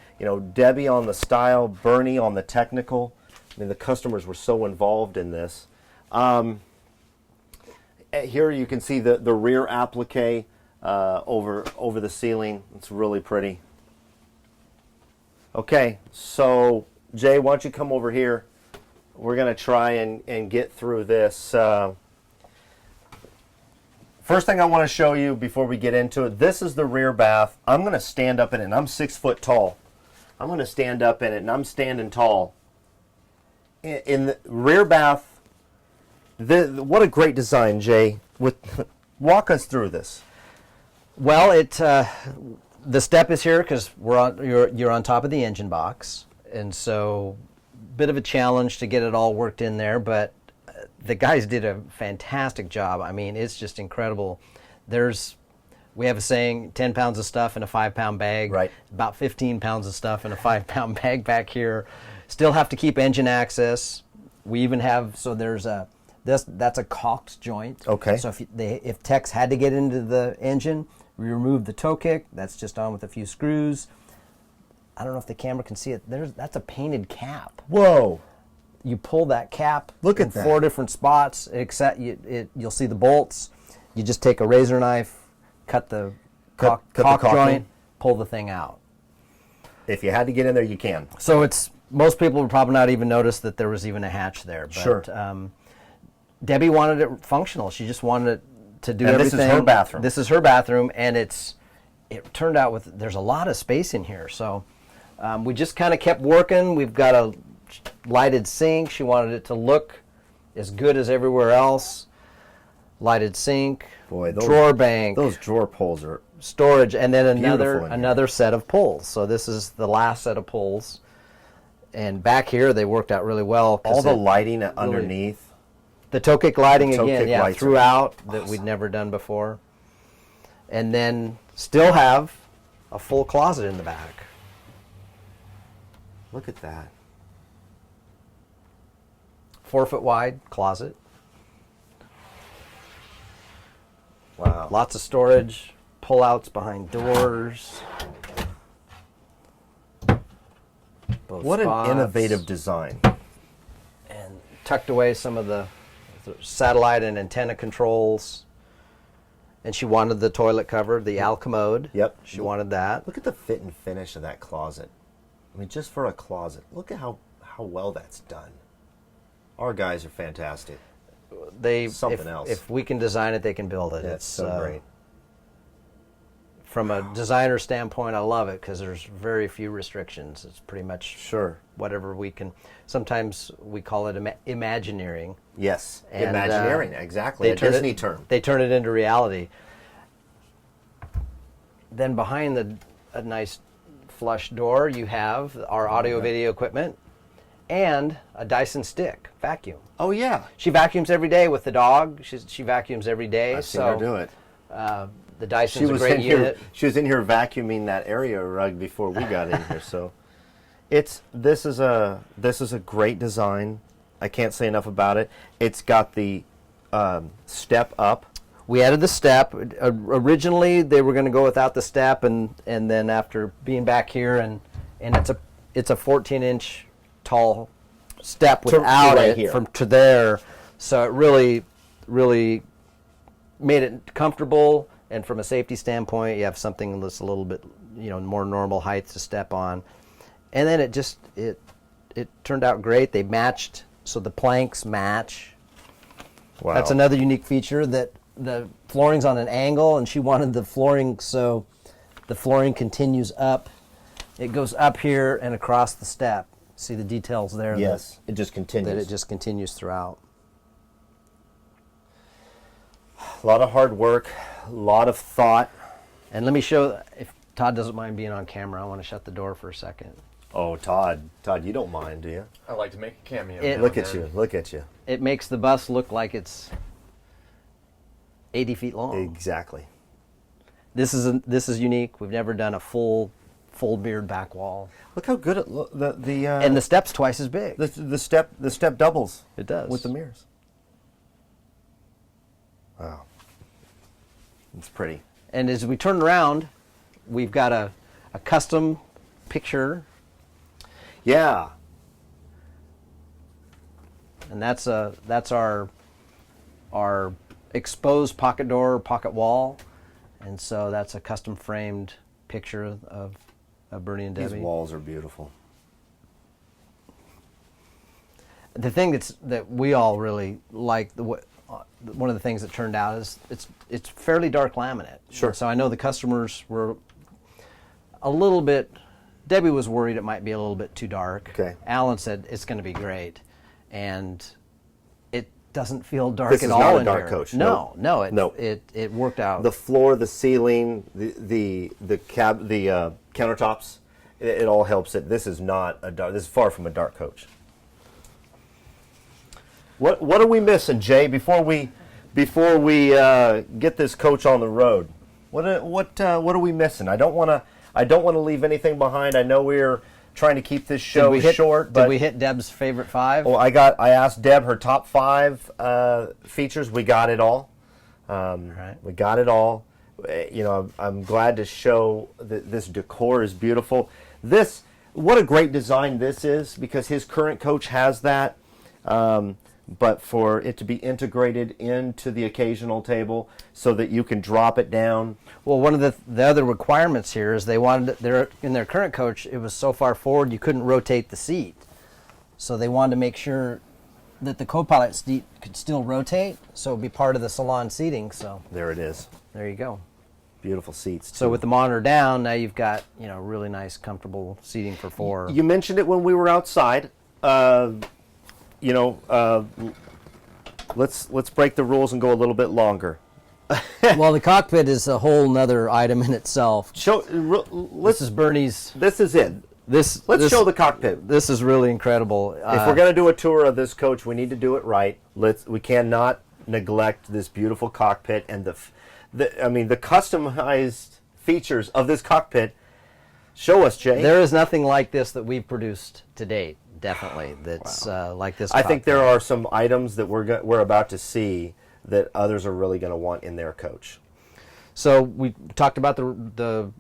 Debbie on the style, Bernie on the technical. The customers were so involved in this. Here you can see the rear applique over the ceiling. It's really pretty. Okay, so Jay, why don't you come over here? We're going to try and get through this. First thing I want to show you before we get into it, this is the rear bath. I'm going to stand up in it, and I'm 6 foot tall. I'm going to stand up in it, and I'm standing tall. In the rear bath, what a great design, Jay. Walk us through this. Well, the step is here because you're on top of the engine box, and so bit of a challenge to get it all worked in there, but the guys did a fantastic job. It's just incredible. We have a saying, 10 pounds of stuff in a 5-pound bag. Right. About 15 pounds of stuff in a 5-pound bag back here. Still have to keep engine access. We even have, that's a caulked joint. Okay. So if techs had to get into the engine, we removed the toe kick. That's just on with a few screws. I don't know if the camera can see it. That's a painted cap. Whoa. You pull that cap. Look in at that. 4 different spots. You'll see the bolts. You just take a razor knife, cut the caulk joint, pull the thing out. If you had to get in there, you can. So most people would probably not even notice that there was even a hatch there. But, sure. Debbie wanted it functional. She just wanted it to do everything. This is her bathroom. This is her bathroom, and it turned out there's a lot of space in here. So we just kind of kept working. We've got a lighted sink. She wanted it to look as good as everywhere else. Lighted sink. Boy, drawer bank. Those drawer pulls are storage, and then beautiful another set of pulls. So this is the last set of pulls. And back here, they worked out really well. All the lighting underneath. The toe kick lighting again, throughout awesome. That we'd never done before. And then still have a full closet in the back. Look at that. 4 foot wide closet. Wow. Lots of storage, pull-outs behind doors. What an innovative design. And tucked away some of the satellite and antenna controls. And she wanted the toilet cover, the Al commode. Yep. She wanted that. Look at the fit and finish of that closet. Just for a closet. Look at how how well that's done. Our guys are fantastic. Something else. If we can design it, they can build it. That's It's so great. From a designer standpoint, I love it because there's very few restrictions. It's pretty much Sure. whatever we can. Sometimes we call it Imagineering. Yes, And, Imagineering, exactly. A Disney term. They turn it into reality. Then behind a nice flush door, you have our audio video equipment and a Dyson stick vacuum. Oh yeah, She vacuums every day with the dog. She vacuums every day. I've seen her do it. The Dyson's a great unit. She was in here vacuuming that area rug before we got in here. So, this is a great design. I can't say enough about it. It's got the step up. We added the step. Originally, they were going to go without the step, and then after being back here, and it's a 14-inch tall step without right it here. from to there. So it really made it comfortable. And from a safety standpoint, you have something that's a little bit, more normal height to step on. And then it turned out great. They matched, so the planks match. Wow. That's another unique feature, that the flooring's on an angle, and she wanted the flooring so the flooring continues up. It goes up here and across the step. See the details there? Yes, it just continues. That it just continues throughout. A lot of hard work, a lot of thought. And let me show, if Todd doesn't mind being on camera, I want to shut the door for a second. Oh, Todd, you don't mind, do you? I like to make a cameo. Look at you. It makes the bus look like it's 80 feet long. Exactly. This is unique. We've never done a full beard back wall. Look how good it looks. And the step's twice as big. the step doubles. It does. With the mirrors. Wow. It's pretty. And as we turn around, we've got a custom picture, Yeah. and that's our exposed pocket door, pocket wall, and so that's a custom framed picture of Bernie and Debbie. These walls are beautiful. The thing that we all really like, one of the things that turned out is it's fairly dark laminate. Sure. So I know the customers were a little bit. Debbie was worried it might be a little bit too dark. Okay. Alan said it's going to be great, and it doesn't feel dark This at is all not a in dark here. coach. No, No. It worked out. The floor, the ceiling, the countertops, it all helps it. This is not a dark. This is far from a dark coach. What are we missing, Jay? Before we get this coach on the road, what are we missing? I don't want to leave anything behind. I know we're trying to keep this show short. But did we hit Deb's favorite 5? Oh, I asked Deb her top 5 features. We got it all. Right. We got it all. I'm glad to show that this decor is beautiful. What a great design this is, because his current coach has that. But for it to be integrated into the occasional table so that you can drop it down. Well, one of the other requirements here is they wanted in their current coach, it was so far forward you couldn't rotate the seat. So they wanted to make sure that the co-pilot seat could still rotate, so it would be part of the salon seating. So There it is. there you go. Beautiful seats, too. So with the monitor down, now you've got really nice, comfortable seating for 4. You mentioned it when we were outside. Let's break the rules and go a little bit longer. Well, the cockpit is a whole nother item in itself. This is Bernie's. This is it. Let's show the cockpit. This is really incredible. If we're going to do a tour of this coach, we need to do it right. We cannot neglect this beautiful cockpit and the customized features of this cockpit. Show us, Jay. There is nothing like this that we've produced to date. Definitely, that's like this. I think there are some items that we're about to see that others are really going to want in their coach. So we talked about the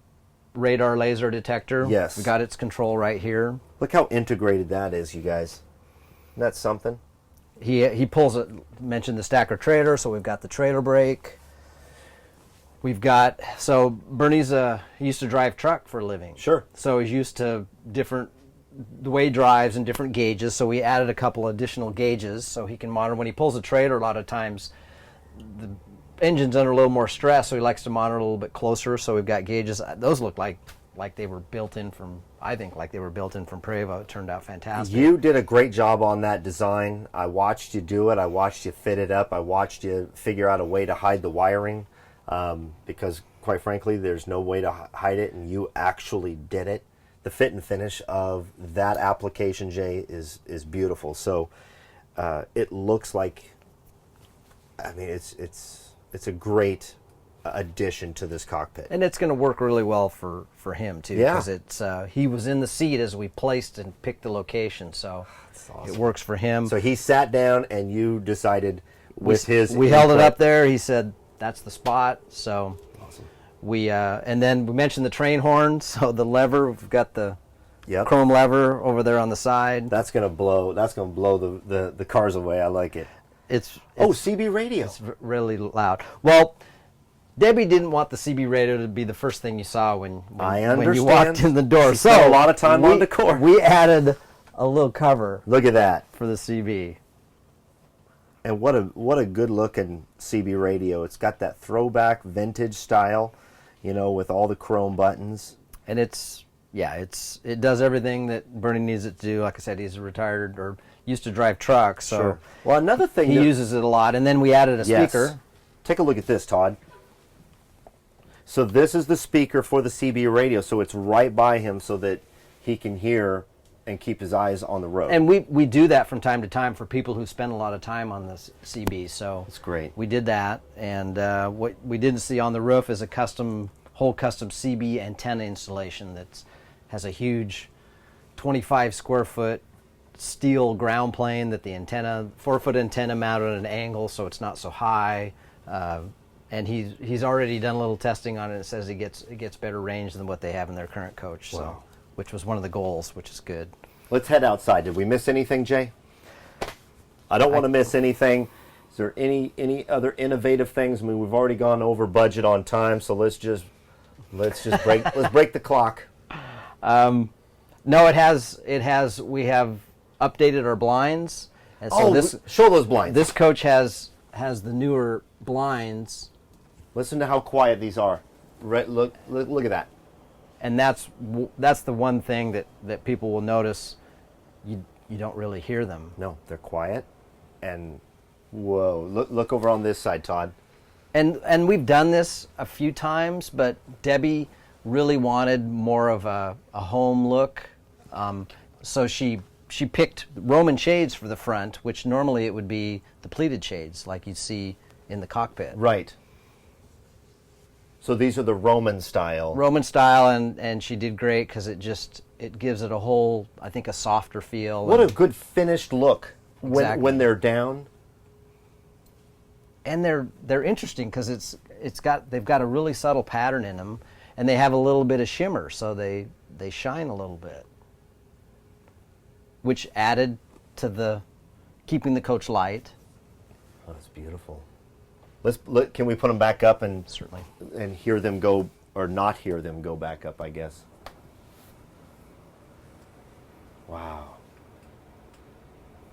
radar laser detector. Yes. We got its control right here. Look how integrated that is, you guys. Isn't that something? He pulls it. Mentioned the stacker trailer, so we've got the trailer brake. We've got, so Bernie's he used to drive truck for a living. Sure. So he's used to different the way he drives and different gauges. So we added a couple additional gauges so he can monitor when he pulls a trailer. A lot of times the engine's under a little more stress, so he likes to monitor a little bit closer. So we've got gauges. Those look like they were built in from, I think, like they were built in from Prevost. It turned out fantastic. You did a great job on that design. I watched you do it. I watched you fit it up. I watched you figure out a way to hide the wiring, because quite frankly, there's no way to hide it, and you actually did it. The fit and finish of that application, Jay, is beautiful. So it looks like, I mean, it's a great addition to this cockpit. And it's going to work really well for him too, Yeah. because it's he was in the seat as we placed and picked the location, so That's awesome. it works for him. So he sat down, and you decided with his we held it input- up there. He said that's the spot. So Awesome. we and then we mentioned the train horn. So the lever, we've got the Yep. chrome lever over there on the side. That's gonna blow. That's gonna blow the cars away. I like it. It's CB radio. It's really loud. Well, Debbie didn't want the CB radio to be the first thing you saw when I you understand. walked in the door. She spent a lot of time on the core. We added a little cover Look at that. for the CB. And what a good looking CB radio. It's got that throwback vintage style, with all the chrome buttons. And it does everything that Bernie needs it to do. Like I said, he's a retired or used to drive trucks, so Sure. Well, another thing he that- uses it a lot. And then we added a Yes. speaker. Take a look at this, Todd. So this is the speaker for the CB radio. So it's right by him so that he can hear and keep his eyes on the road. And we do that from time to time for people who spend a lot of time on the CB. So That's great. We did that, and what we didn't see on the roof is a whole custom CB antenna installation that has a huge 25 square foot steel ground plane that the 4-foot antenna mounted at an angle so it's not so high. And he's already done a little testing on it. And it says it gets better range than what they have in their current coach. Wow. So, which was one of the goals, which is good. Let's head outside. Did we miss anything, Jay? I don't want to miss anything. Is there any other innovative things? I mean, we've already gone over budget on time, so let's just break let's break the clock. No, it has. We have updated our blinds, and so show those blinds. this coach has the newer blinds, Listen to how quiet these are. Right, look at that. and that's the one thing that people will notice. You don't really hear them, No, they're quiet, and whoa! Look over on this side, Todd. and we've done this a few times, but Debbie really wanted more of a home look, so she picked Roman shades for the front, which normally it would be the pleated shades like you'd see in the cockpit. Right. So these are the Roman style. Roman style, and she did great because it gives it a whole, I think, a softer feel. What a good finished look Exactly. when they're down. And they're interesting because they've got a really subtle pattern in them, and they have a little bit of shimmer, so they shine a little bit, which added to the keeping the coach light. Oh, that's beautiful. Can we put them back up and Certainly. and hear them go, or not hear them go back up, I guess. Wow.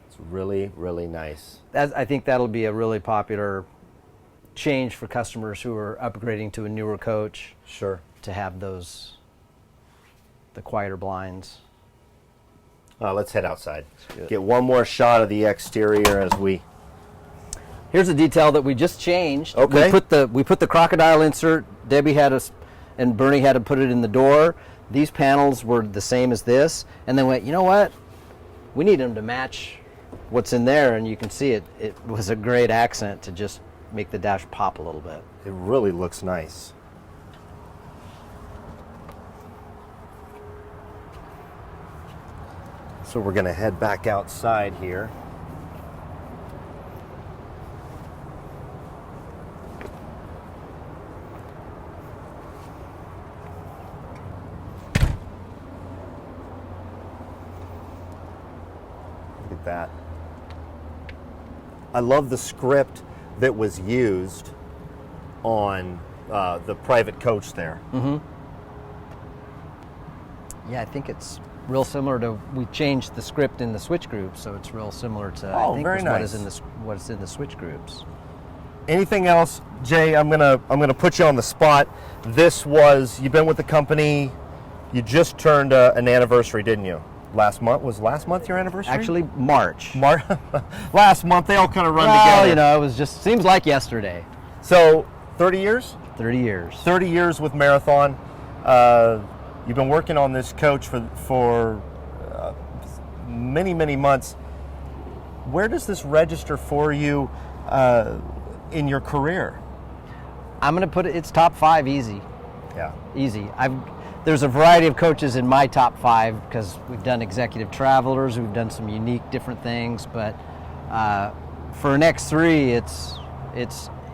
It's really, really nice. I think that'll be a really popular change for customers who are upgrading to a newer coach Sure. to have the quieter blinds. Let's head outside. good. Get one more shot of the exterior as we... Here's a detail that we just changed. Okay. We put the crocodile insert. Debbie had us, and Bernie had to put it in the door. These panels were the same as this, and then went, you know what? We need them to match what's in there, and you can see it. It was a great accent to just make the dash pop a little bit. It really looks nice. So we're going to head back outside here. Look at that. I love the script that was used on the private coach there. Yeah, I think it's real similar to, we changed the script in the switch groups, so it's real similar to I think very nice. what is in the switch groups. Anything else, Jay? I'm gonna put you on the spot. You've been with the company. You just turned an anniversary, didn't you? Last month your anniversary? Actually, March. Last month, they all kind of run Well, together. it was just, seems like yesterday. So, 30 years? 30 years. 30 years with Marathon. You've been working on this coach for many, many months. Where does this register for you in your career? I'm going to put it's top 5 easy. Yeah. Easy. There's a variety of coaches in my top 5 because we've done executive travelers, we've done some unique different things, but for an X3,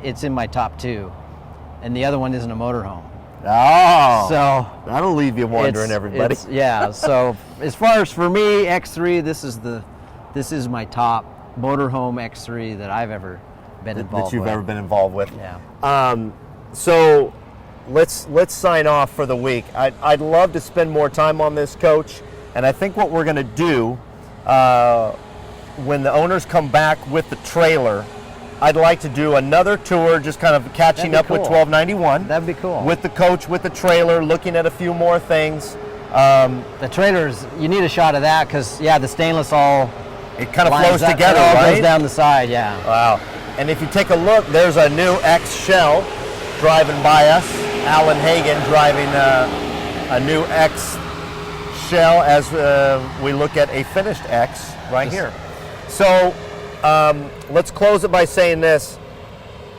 it's in my top 2, and the other one isn't a motorhome. Oh, so that'll leave you wondering, everybody. Yeah. So as far as for me, X3, this is my top motorhome X3 that I've ever been involved with. That you've ever been involved with. Yeah. So let's sign off for the week. I'd love to spend more time on this, Coach, and I think what we're going to do when the owners come back with the trailer, I'd like to do another tour, just kind of catching up with 1291. That'd be cool. With the coach, with the trailer, looking at a few more things. The trailers, you need a shot of that because, the stainless it kind of flows together, it all right? goes down the side, yeah. Wow. And if you take a look, there's a new X shell driving by us. Alan Hagan driving a new X shell as we look at a finished X right here. So let's close it by saying this.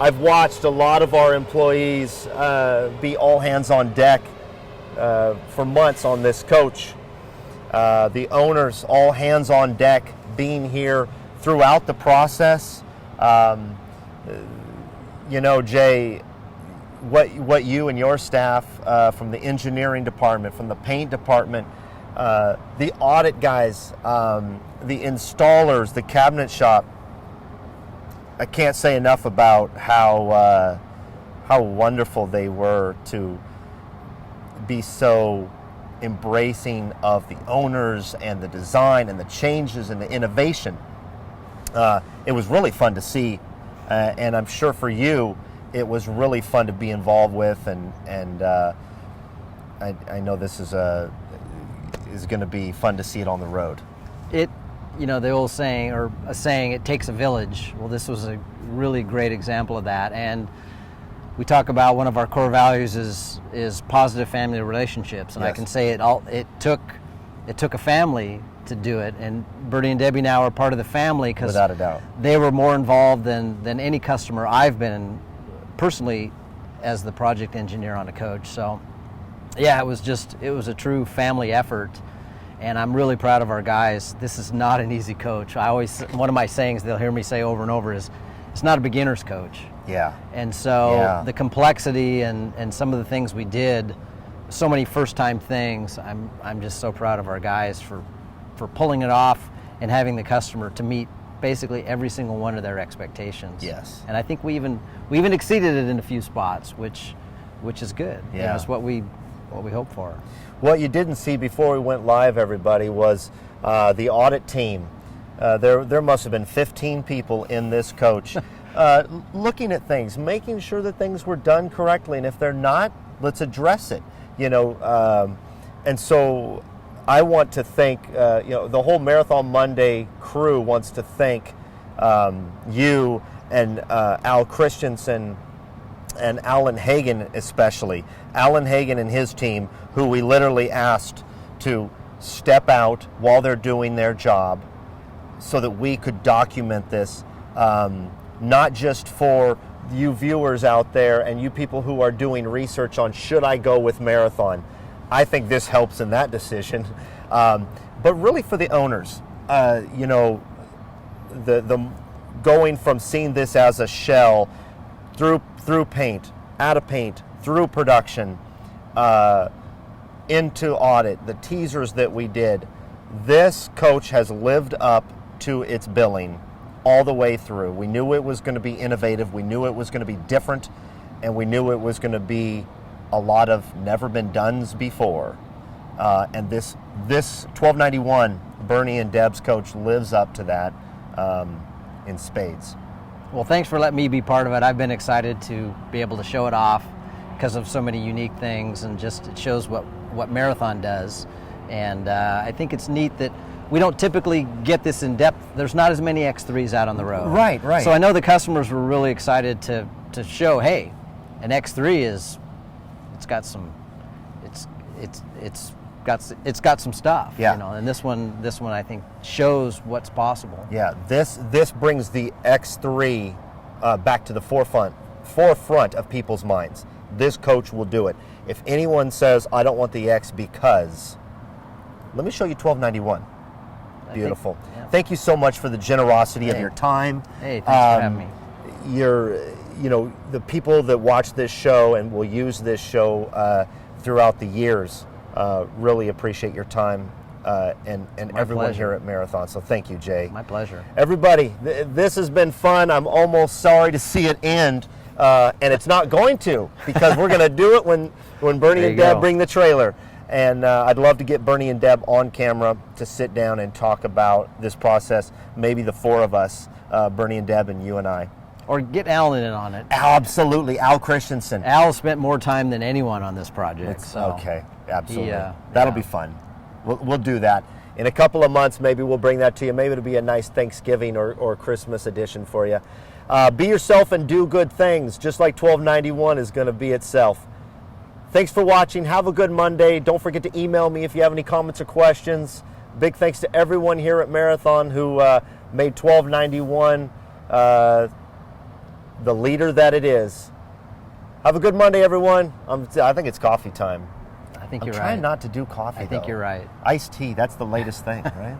I've watched a lot of our employees be all hands on deck for months on this coach. The owners all hands on deck, being here throughout the process. Jay, what you and your staff from the engineering department, from the paint department, the audit guys, the installers, the cabinet shop, I can't say enough about how wonderful they were to be so embracing of the owners and the design and the changes and the innovation. It was really fun to see, and I'm sure for you it was really fun to be involved with, and I know this is going to be fun to see it on the road. The old saying, or a saying, it takes a village. Well, this was a really great example of that. And we talk about one of our core values is positive family relationships. And yes. I can say it took a family to do it. And Bertie and Debbie now are part of the family because without a doubt they were more involved than any customer I've been personally as the project engineer on a coach. So yeah, it was a true family effort. And I'm really proud of our guys. This is not an easy coach. One of my sayings they'll hear me say over and over is, it's not a beginner's coach. Yeah. And so the complexity and some of the things we did, so many first-time things, I'm just so proud of our guys for pulling it off and having the customer to meet basically every single one of their expectations. Yes. And I think we even exceeded it in a few spots, which is good. Yeah. It's what we hope for. What you didn't see before we went live, everybody, was the audit team. There must have been 15 people in this coach looking at things, making sure that things were done correctly, and if they're not, let's address it. And so I want to thank the whole Marathon Monday crew wants to thank you and Al Christensen and Alan Hagan especially. Alan Hagan and his team, who we literally asked to step out while they're doing their job so that we could document this, not just for you viewers out there and you people who are doing research on should I go with Marathon. I think this helps in that decision. But really for the owners, the going from seeing this as a shell through paint, out of paint, through production, into audit, the teasers that we did, this coach has lived up to its billing all the way through. We knew it was going to be innovative, we knew it was going to be different, and we knew it was going to be a lot of never been dones before. And this 1291 Bernie and Deb's coach lives up to that in spades. Well, thanks for letting me be part of it. I've been excited to be able to show it off because of so many unique things, and just it shows what Marathon does. And I think it's neat that we don't typically get this in depth. There's not as many X3s out on the road. Right, right. So I know the customers were really excited to show, hey, an X3 it's got some stuff. Yeah. You know, and this one I think shows what's possible. Yeah, this brings the X3 back to the forefront of people's minds. This coach will do it. If anyone says, I don't want the X because, let me show you 1291. Beautiful. Thank you so much for the generosity of your time. Hey, thanks for having me. The people that watch this show and will use this show throughout the years really appreciate your time and everyone pleasure. here at Marathon. So thank you, Jay. My pleasure. Everybody, this has been fun. I'm almost sorry to see it end, and it's not going to, because we're going to do it when Bernie and Deb bring the trailer. And I'd love to get Bernie and Deb on camera to sit down and talk about this process. Maybe the four of us, Bernie and Deb and you and I. Or get Alan in on it. Absolutely, Al Christensen. Al spent more time than anyone on this project. Okay, absolutely. That'll be fun. We'll do that. In a couple of months, maybe we'll bring that to you. Maybe it'll be a nice Thanksgiving or Christmas edition for you. Be yourself and do good things, just like 1291 is going to be itself. Thanks for watching. Have a good Monday. Don't forget to email me if you have any comments or questions. Big thanks to everyone here at Marathon who made 1291 the leader that it is. Have a good Monday, everyone. I think it's coffee time. I think you're right. I'm trying not to do coffee, I think you're right. Iced tea, that's the latest thing, right?